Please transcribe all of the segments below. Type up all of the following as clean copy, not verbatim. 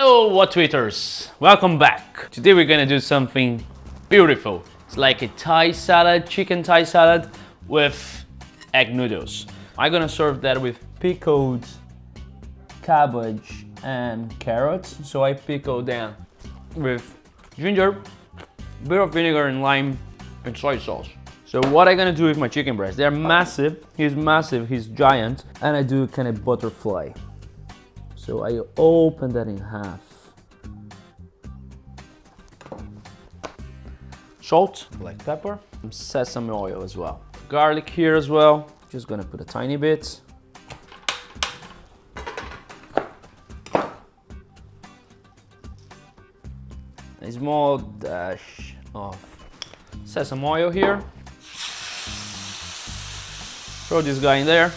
Hello, what tweeters! Welcome back. Today we're gonna do something beautiful. It's like a Thai salad, chicken Thai salad with egg noodles. I'm gonna serve that with pickled cabbage and carrots. So I pickle them with ginger, bit of vinegar and lime and soy sauce. So what I'm gonna do with my chicken breast, they're massive, he's giant, and I do kind of butterfly. So I open that in half. Salt, black pepper, some sesame oil as well. Garlic here as well, just gonna put a tiny bit. A small dash of sesame oil here. Throw this guy in there.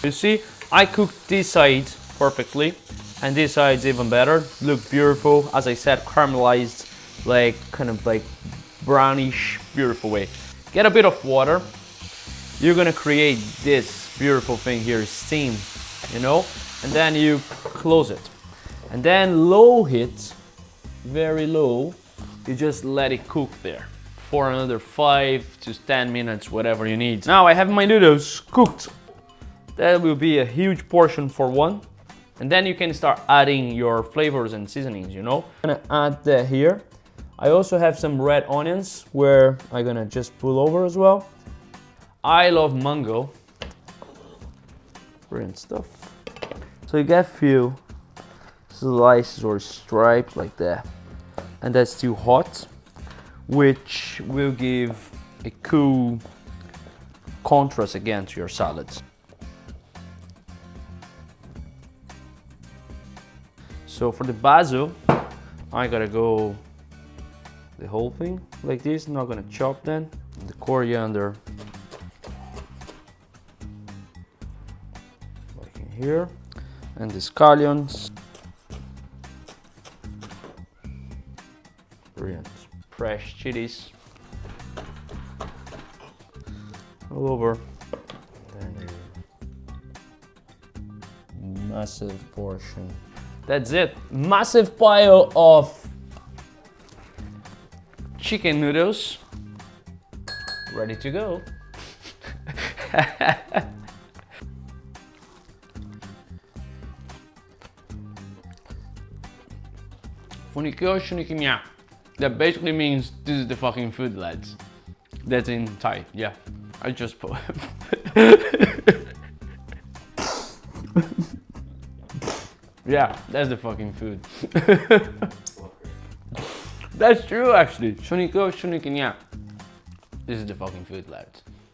You see, I cooked this side perfectly, and this side's even better. Look beautiful, as I said, caramelized, like kind of like brownish, beautiful way. Get a bit of water. You're gonna create this beautiful thing here, steam, you know, and then you close it, and then low heat, very low. You just let it cook there for another 5 to 10 minutes, whatever you need. Now I have my noodles cooked. That will be a huge portion for one. And then you can start adding your flavors and seasonings, you know. I'm gonna add that here. I also have some red onions where I'm gonna just pull over as well. I love mango. Brilliant stuff. So you get a few slices or stripes like that. And that's still hot, which will give a cool contrast again to your salads. So for the basil, I gotta go the whole thing like this, not gonna chop then. The coriander, like in here, and the scallions. Brilliant. Fresh chilies all over. Then a massive portion. That's it. Massive pile of chicken noodles ready to go. Funikyo shunikimya. That basically means this is the fucking food, lads. That's in Thai. Yeah, I just put. Yeah, that's the fucking food. That's true, actually. Shuniko, shunikinya. This is the fucking food, lads.